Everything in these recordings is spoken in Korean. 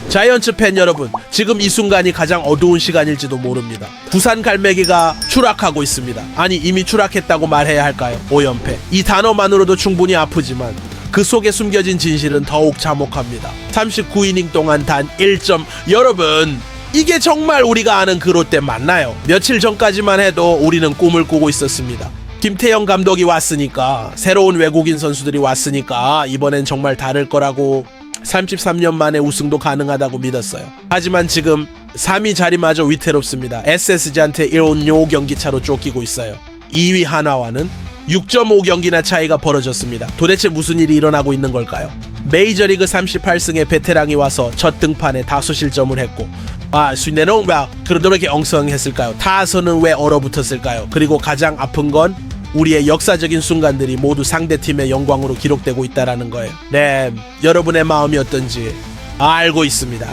자이언츠 팬 여러분, 지금 이 순간이 가장 어두운 시간일지도 모릅니다. 부산 갈매기가 추락하고 있습니다. 아니, 이미 추락했다고 말해야 할까요? 5연패. 이 단어만으로도 충분히 아프지만 그 속에 숨겨진 진실은 더욱 참혹합니다. 39이닝 동안 단 1점. 여러분, 이게 정말 우리가 아는 그 롯데 맞나요? 며칠 전까지만 해도 우리는 꿈을 꾸고 있었습니다. 김태형 감독이 왔으니까, 새로운 외국인 선수들이 왔으니까 이번엔 정말 다를 거라고 33년 만에 우승도 가능하다고 믿었어요. 하지만 지금 3위 자리마저 위태롭습니다. SSG한테 1온 경기차로 쫓기고 있어요. 2위 한화와는 6.5경기나 차이가 벌어졌습니다. 도대체 무슨 일이 일어나고 있는 걸까요? 메이저리그 38승의 베테랑이 와서 첫 등판에 다수 실점을 했고, 순내는 왜 그렇게 엉성했을까요? 타선은 왜 얼어붙었을까요? 그리고 가장 아픈 건 우리의 역사적인 순간들이 모두 상대팀의 영광으로 기록되고 있다는 거예요. 네, 여러분의 마음이 어떤지 알고 있습니다.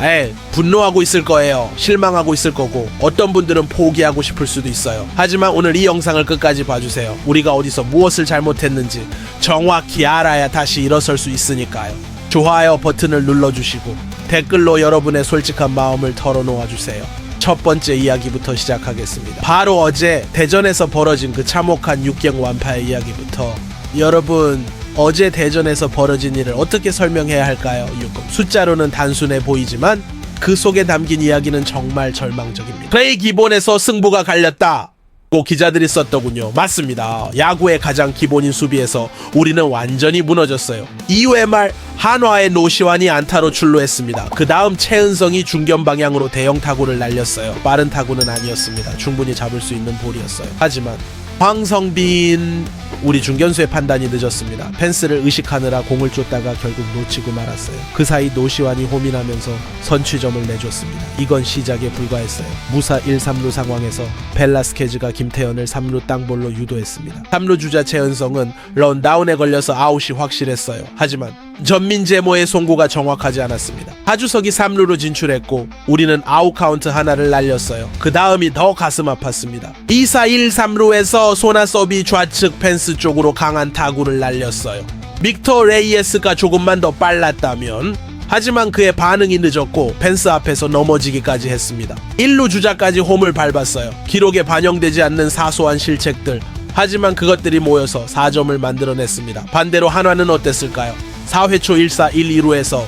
분노하고 있을 거예요. 실망하고 있을 거고, 어떤 분들은 포기하고 싶을 수도 있어요. 하지만 오늘 이 영상을 끝까지 봐주세요. 우리가 어디서 무엇을 잘못했는지 정확히 알아야 다시 일어설 수 있으니까요. 좋아요 버튼을 눌러주시고 댓글로 여러분의 솔직한 마음을 털어놓아주세요. 첫 번째 이야기부터 시작하겠습니다. 바로 어제 대전에서 벌어진 그 참혹한 6경 완파의 이야기부터. 여러분, 어제 대전에서 벌어진 일을 어떻게 설명해야 할까요? 숫자로는 단순해 보이지만 그 속에 담긴 이야기는 정말 절망적입니다. 플레이 기본에서 승부가 갈렸다 고 기자들이 썼더군요. 맞습니다. 야구의 가장 기본인 수비에서 우리는 완전히 무너졌어요. 2회 말 한화의 노시환이 안타로 출루했습니다. 그 다음 최은성이 중견 방향으로 대형 타구를 날렸어요. 빠른 타구는 아니었습니다. 충분히 잡을 수 있는 볼이었어요. 하지만 황성빈 우리 중견수의 판단이 늦었습니다. 펜스를 의식하느라 공을 쫓다가 결국 놓치고 말았어요. 그 사이 노시환이 홈인하면서 선취점을 내줬습니다. 이건 시작에 불과했어요. 무사 1-3루 상황에서 벨라스케즈가 김태현을 3루 땅볼로 유도했습니다. 3루 주자 최은성은 런다운에 걸려서 아웃이 확실했어요. 하지만 전민재모의 송구가 정확하지 않았습니다. 하주석이 3루로 진출했고 우리는 아웃 카운트 하나를 날렸어요. 그 다음이 더 가슴 아팠습니다. 2-4-1-3루에서 소나서비 좌측 펜스 쪽으로 강한 타구를 날렸어요. 빅터 레이에스가 조금만 더 빨랐다면, 하지만 그의 반응이 늦었고 펜스 앞에서 넘어지기까지 했습니다. 1루 주자까지 홈을 밟았어요. 기록에 반영되지 않는 사소한 실책들, 하지만 그것들이 모여서 4점을 만들어냈습니다. 반대로 한화는 어땠을까요? 4회 초 1-4-1-2루에서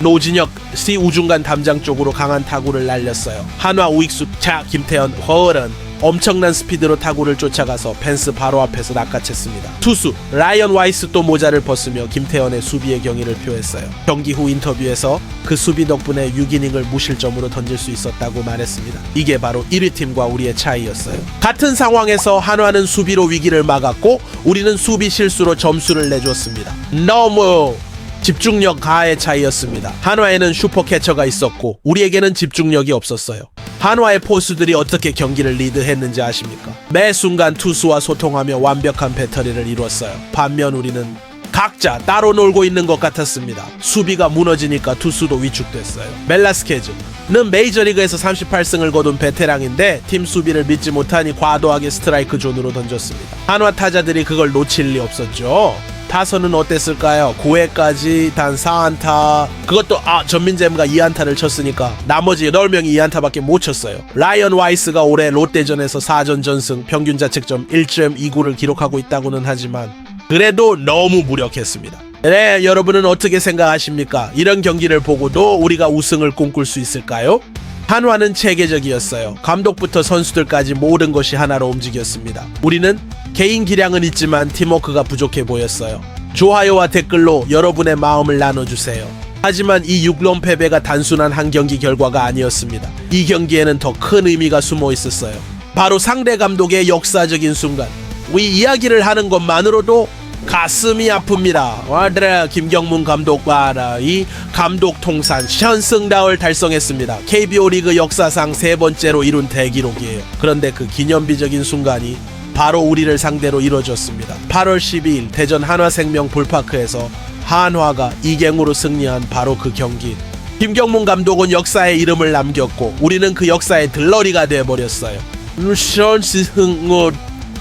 노진혁 C 우중간 담장 쪽으로 강한 타구를 날렸어요. 한화 우익수 김태현 허런 엄청난 스피드로 타구를 쫓아가서 펜스 바로 앞에서 낚아챘습니다. 투수 라이언 와이스 또 모자를 벗으며 김태현의 수비의 경의를 표했어요. 경기 후 인터뷰에서 그 수비 덕분에 6이닝을 무실점으로 던질 수 있었다고 말했습니다. 이게 바로 1위 팀과 우리의 차이였어요. 같은 상황에서 한화는 수비로 위기를 막았고 우리는 수비 실수로 점수를 내줬습니다. 너무 집중력 가의 차이였습니다. 한화에는 슈퍼캐쳐가 있었고 우리에게는 집중력이 없었어요. 한화의 포수들이 어떻게 경기를 리드했는지 아십니까? 매 순간 투수와 소통하며 완벽한 배터리를 이뤘어요. 반면 우리는 각자 따로 놀고 있는 것 같았습니다. 수비가 무너지니까 투수도 위축됐어요. 벨라스케즈는 메이저리그에서 38승을 거둔 베테랑인데 팀 수비를 믿지 못하니 과도하게 스트라이크 존으로 던졌습니다. 한화 타자들이 그걸 놓칠 리 없었죠. 타선은 어땠을까요? 9회까지 단 4안타, 그것도 전민재가 2안타를 쳤으니까 나머지 8명이 2안타밖에 못 쳤어요. 라이언 와이스가 올해 롯데전에서 4전 전승, 평균 자책점 1.29를 기록하고 있다고는 하지만 그래도 너무 무력했습니다. 네, 여러분은 어떻게 생각하십니까? 이런 경기를 보고도 우리가 우승을 꿈꿀 수 있을까요? 한화는 체계적이었어요. 감독부터 선수들까지 모든 것이 하나로 움직였습니다. 우리는 개인 기량은 있지만 팀워크가 부족해 보였어요. 좋아요와 댓글로 여러분의 마음을 나눠주세요. 하지만 이 6런 패배가 단순한 한 경기 결과가 아니었습니다. 이 경기에는 더 큰 의미가 숨어 있었어요. 바로 상대 감독의 역사적인 순간. 이 이야기를 하는 것만으로도 가슴이 아픕니다. 와드라 김경문 감독 봐라. 이 감독 통산 1000승다을 달성했습니다. KBO 리그 역사상 3번째로 이룬 대기록이에요. 그런데 그 기념비적인 순간이 바로 우리를 상대로 이뤄졌습니다. 8월 12일 대전 한화생명 볼파크에서 한화가 2경으로 승리한 바로 그 경기. 김경문 감독은 역사의 이름을 남겼고 우리는 그 역사의 들러리가 되어버렸어요.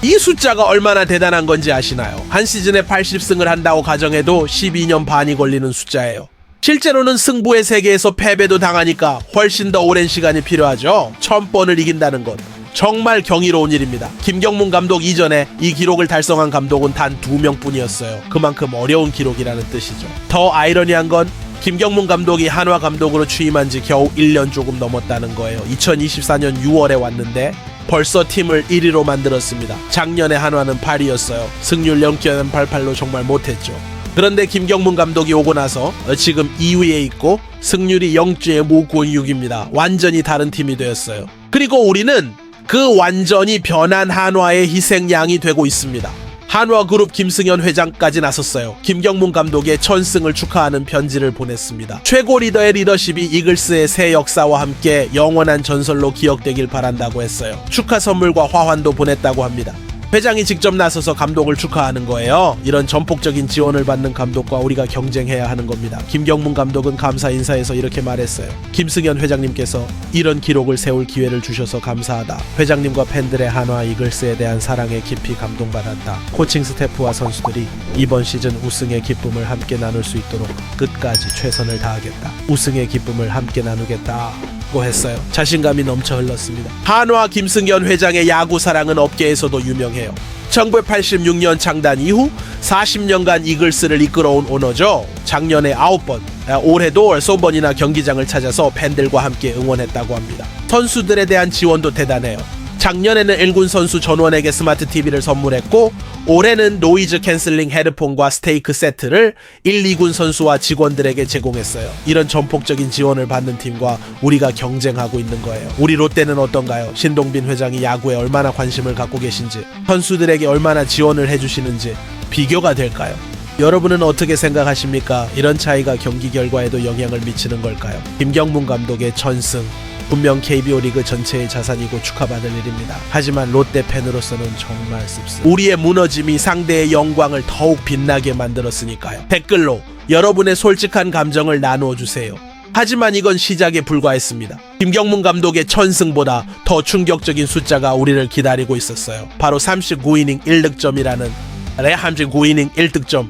이 숫자가 얼마나 대단한 건지 아시나요? 한 시즌에 80승을 한다고 가정해도 12년 반이 걸리는 숫자예요. 실제로는 승부의 세계에서 패배도 당하니까 훨씬 더 오랜 시간이 필요하죠. 1000번을 이긴다는 것. 정말 경이로운 일입니다. 김경문 감독 이전에 이 기록을 달성한 감독은 단 2명뿐이었어요. 그만큼 어려운 기록이라는 뜻이죠. 더 아이러니한 건 김경문 감독이 한화 감독으로 취임한 지 겨우 1년 조금 넘었다는 거예요. 2024년 6월에 왔는데 벌써 팀을 1위로 만들었습니다. 작년에 한화는 8위였어요. 승률 0.88로 정말 못했죠. 그런데 김경문 감독이 오고 나서 지금 2위에 있고 승률이 0.596입니다. 완전히 다른 팀이 되었어요. 그리고 우리는 그 완전히 변한 한화의 희생양이 되고 있습니다. 한화그룹 김승현 회장까지 나섰어요. 김경문 감독의 천승을 축하하는 편지를 보냈습니다. 최고 리더의 리더십이 이글스의 새 역사와 함께 영원한 전설로 기억되길 바란다고 했어요. 축하 선물과 화환도 보냈다고 합니다. 회장이 직접 나서서 감독을 축하하는 거예요. 이런 전폭적인 지원을 받는 감독과 우리가 경쟁해야 하는 겁니다. 김경문 감독은 감사 인사에서 이렇게 말했어요. 김승현 회장님께서 이런 기록을 세울 기회를 주셔서 감사하다. 회장님과 팬들의 한화 이글스에 대한 사랑에 깊이 감동받았다. 코칭 스태프와 선수들이 이번 시즌 우승의 기쁨을 함께 나눌 수 있도록 끝까지 최선을 다하겠다. 우승의 기쁨을 함께 나누겠다. 고 했어요. 자신감이 넘쳐 흘렀습니다. 한화 김승현 회장의 야구 사랑은 업계에서도 유명해요. 1986년 창단 이후 40년간 이글스를 이끌어온 오너죠. 작년에 9번, 올해도 10번이나 경기장을 찾아서 팬들과 함께 응원했다고 합니다. 선수들에 대한 지원도 대단해요. 작년에는 1군 선수 전원에게 스마트 TV를 선물했고 올해는 노이즈 캔슬링 헤드폰과 스테이크 세트를 1, 2군 선수와 직원들에게 제공했어요. 이런 전폭적인 지원을 받는 팀과 우리가 경쟁하고 있는 거예요. 우리 롯데는 어떤가요? 신동빈 회장이 야구에 얼마나 관심을 갖고 계신지, 선수들에게 얼마나 지원을 해주시는지 비교가 될까요? 여러분은 어떻게 생각하십니까? 이런 차이가 경기 결과에도 영향을 미치는 걸까요? 김경문 감독의 천승, 분명 KBO 리그 전체의 자산이고 축하받을 일입니다. 하지만 롯데 팬으로서는 정말 씁쓸. 우리의 무너짐이 상대의 영광을 더욱 빛나게 만들었으니까요. 댓글로 여러분의 솔직한 감정을 나누어 주세요. 하지만 이건 시작에 불과했습니다. 김경문 감독의 천승보다 더 충격적인 숫자가 우리를 기다리고 있었어요. 바로 39이닝 1득점이라는 39이닝 1득점.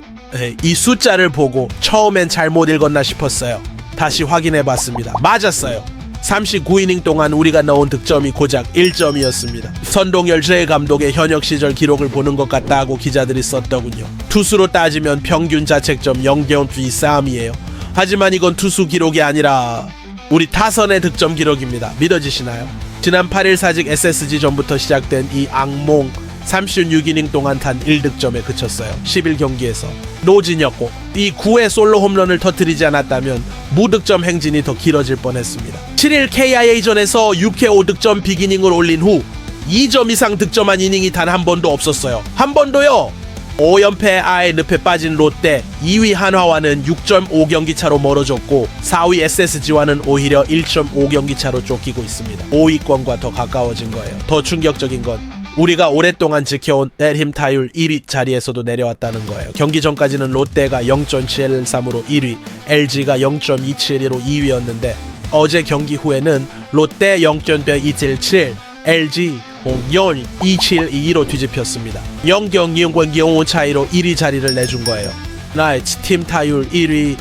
이 숫자를 보고 처음엔 잘못 읽었나 싶었어요. 다시 확인해봤습니다. 맞았어요. 39이닝 동안 우리가 넣은 득점이 고작 1점이었습니다. 선동열 제 감독의 현역 시절 기록을 보는 것 같다고 기자들이 썼더군요. 투수로 따지면 평균 자책점 0.23이에요. 하지만 이건 투수 기록이 아니라 우리 타선의 득점 기록입니다. 믿어지시나요? 지난 8일 사직 SSG 전부터 시작된 이 악몽, 36이닝 동안 단 1득점에 그쳤어요. 11경기에서 노진이었고 이 9회 솔로 홈런을 터뜨리지 않았다면 무득점 행진이 더 길어질 뻔했습니다. 7일 KIA전에서 6회 5득점 빅이닝을 올린 후 2점 이상 득점한 이닝이 단 한 번도 없었어요. 한 번도요. 5연패 아예 늪에 빠진 롯데, 2위 한화와는 6.5경기 차로 멀어졌고 4위 SSG와는 오히려 1.5경기 차로 쫓기고 있습니다. 5위권과 더 가까워진 거예요. 더 충격적인 건 우리가 오랫동안 지켜온 넷힘 타율 1위 자리에서도 내려왔다는 거예요. 경기 전까지는 롯데가 0.713으로 1위, LG가 0.272로 2위였는데 어제 경기 후에는 롯데 0.277, LG 0.2722로 뒤집혔습니다. 0.2 차이로 1위 자리를 내준 거예요. 나이츠 팀 타율 1위,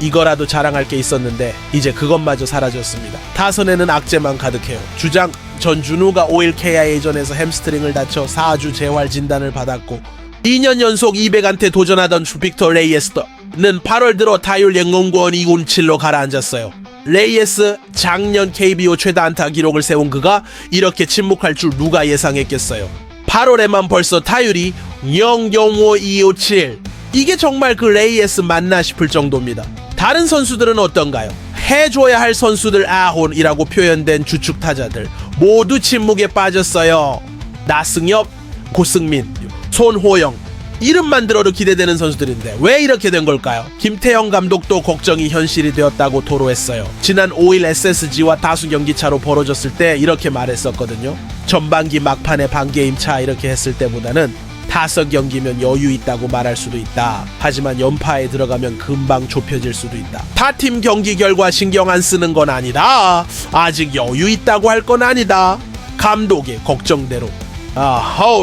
이거라도 자랑할 게 있었는데 이제 그것마저 사라졌습니다. 타선에는 악재만 가득해요. 주장 전준우가 5일 KIA전에서 햄스트링을 다쳐 4주 재활 진단을 받았고 2년 연속 200안테 도전하던 빅터 레이에스는 8월 들어 타율 0.0권 2군 7로 가라앉았어요. 레이에스 작년 KBO 최다 안타 기록을 세운 그가 이렇게 침묵할 줄 누가 예상했겠어요. 8월에만 벌써 타율이 0.5257. 이게 정말 그 레이에스 맞나 싶을 정도입니다. 다른 선수들은 어떤가요? 해줘야 할 선수들 아혼이라고 표현된 주축 타자들 모두 침묵에 빠졌어요. 나승엽, 고승민, 손호영, 이름만 들어도 기대되는 선수들인데 왜 이렇게 된 걸까요? 김태형 감독도 걱정이 현실이 되었다고 토로했어요. 지난 5일 SSG와 다수 경기 차로 벌어졌을 때 이렇게 말했었거든요. 전반기 막판에 반게임 차 이렇게 했을 때보다는 5경기면 여유 있다고 말할 수도 있다. 하지만 연파에 들어가면 금방 좁혀질 수도 있다. 타팀 경기 결과 신경 안 쓰는 건 아니다. 아직 여유 있다고 할 건 아니다. 감독의 걱정대로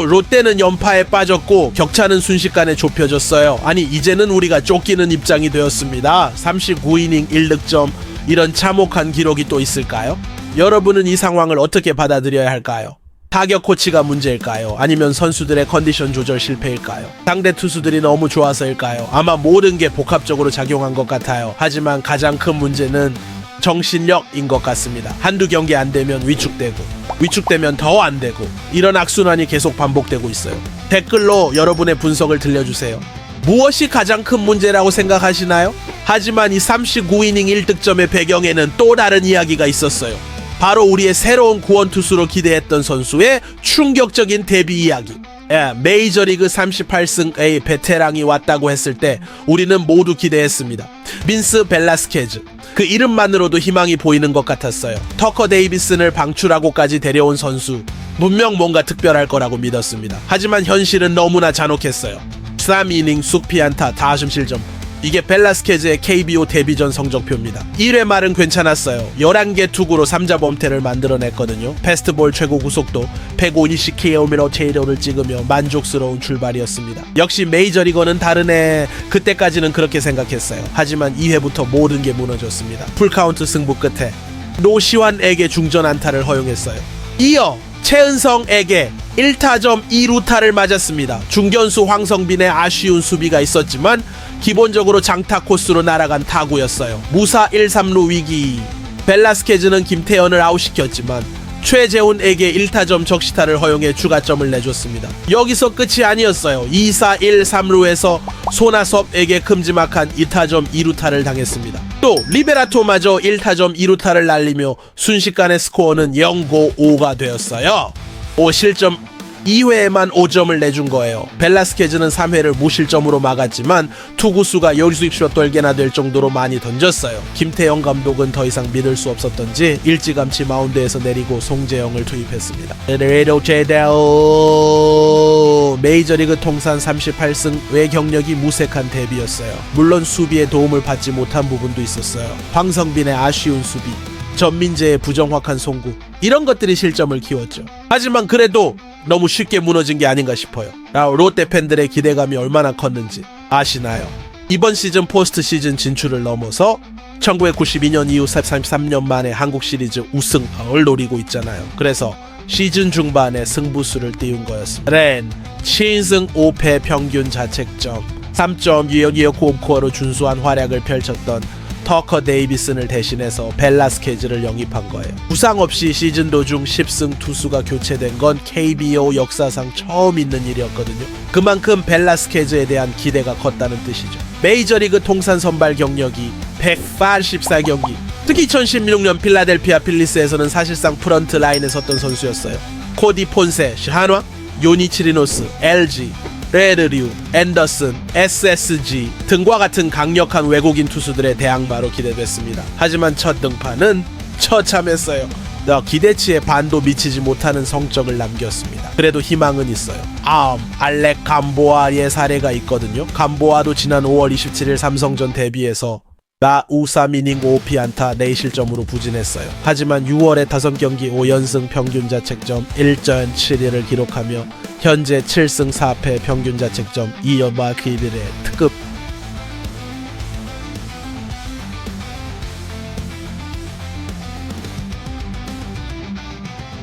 롯데는 연파에 빠졌고 격차는 순식간에 좁혀졌어요. 아니 이제는 우리가 쫓기는 입장이 되었습니다. 39이닝 1득점 이런 참혹한 기록이 또 있을까요? 여러분은 이 상황을 어떻게 받아들여야 할까요? 타격 코치가 문제일까요? 아니면 선수들의 컨디션 조절 실패일까요? 상대 투수들이 너무 좋아서일까요? 아마 모든 게 복합적으로 작용한 것 같아요. 하지만 가장 큰 문제는 정신력인 것 같습니다. 한두 경기 안 되면 위축되면 더 안 되고 이런 악순환이 계속 반복되고 있어요. 댓글로 여러분의 분석을 들려주세요. 무엇이 가장 큰 문제라고 생각하시나요? 하지만 이 39이닝 1득점의 배경에는 또 다른 이야기가 있었어요. 바로 우리의 새로운 구원투수로 기대했던 선수의 충격적인 데뷔 이야기. 메이저리그 38승의 베테랑이 왔다고 했을 때 우리는 모두 기대했습니다. 민스 벨라스케즈. 그 이름만으로도 희망이 보이는 것 같았어요. 터커 데이비슨을 방출하고까지 데려온 선수. 분명 뭔가 특별할 거라고 믿었습니다. 하지만 현실은 너무나 잔혹했어요. 3이닝 쑥피안타 다심 실점. 이게 벨라스케즈의 KBO 데뷔전 성적표입니다. 1회 말은 괜찮았어요. 11개 투구로 3자 범퇴를 만들어냈거든요. 패스트볼 최고 구속도 150km 체이로를 찍으며 만족스러운 출발이었습니다. 역시 메이저리거는 다르네. 그때까지는 그렇게 생각했어요. 하지만 2회부터 모든 게 무너졌습니다. 풀카운트 승부 끝에 노시환에게 중전 안타를 허용했어요. 이어 최은성에게 1타점 2루타를 맞았습니다. 중견수 황성빈의 아쉬운 수비가 있었지만 기본적으로 장타 코스로 날아간 타구였어요. 무사 1-3루 위기. 벨라스케즈는 김태현을 아웃시켰지만 최재훈에게 1타점 적시타를 허용해 추가점을 내줬습니다. 여기서 끝이 아니었어요. 2-4-1-3루에서 손아섭에게 큼지막한 2타점 2루타를 당했습니다. 또 리베라토마저 1타점 2루타를 날리며 순식간에 스코어는 0-5가 되었어요. 5실점 2회에만 5점을 내준 거예요. 벨라스케즈는 3회를 무실점으로 막았지만 투구수가 60샷 될 정도로 많이 던졌어요. 김태형 감독은 더 이상 믿을 수 없었던지 일찌감치 마운드에서 내리고 송재영을 투입했습니다. 메이저리그 통산 38승 외경력이 무색한 데뷔였어요. 물론 수비에 도움을 받지 못한 부분도 있었어요. 황성빈의 아쉬운 수비, 전민재의 부정확한 송구, 이런 것들이 실점을 키웠죠. 하지만 그래도 너무 쉽게 무너진 게 아닌가 싶어요. 롯데 팬들의 기대감이 얼마나 컸는지 아시나요? 이번 시즌 포스트 시즌 진출을 넘어서 1992년 이후 33년 만에 한국 시리즈 우승을 노리고 있잖아요. 그래서 시즌 중반에 승부수를 띄운 거였습니다. 렌 7승 5패 평균 자책점 3.6 홈코어로 준수한 활약을 펼쳤던 터커 데이비슨을 대신해서 벨라스케즈를 영입한 거예요. 부상 없이 시즌 도중 10승 투수가 교체된 건 KBO 역사상 처음 있는 일이었거든요. 그만큼 벨라스케즈에 대한 기대가 컸다는 뜻이죠. 메이저리그 통산 선발 경력이 184경기. 특히 2016년 필라델피아 필리스에서는 사실상 프런트 라인에 섰던 선수였어요. 코디 폰세, 한화, 요니치리노스, LG, 레드류, 앤더슨, SSG 등과 같은 강력한 외국인 투수들의 대항마로 기대됐습니다. 하지만 첫 등판은 처참했어요. 기대치에 반도 미치지 못하는 성적을 남겼습니다. 그래도 희망은 있어요. 알렉 감보아의 사례가 있거든요. 감보아도 지난 5월 27일 삼성전 데뷔해서 3이닝 5피안타 4실점으로 부진했어요. 하지만 6월에 5경기 5연승 평균 자책점 1.71을 기록하며 현재 7승 4패 평균 자책점 2연마키들의 특급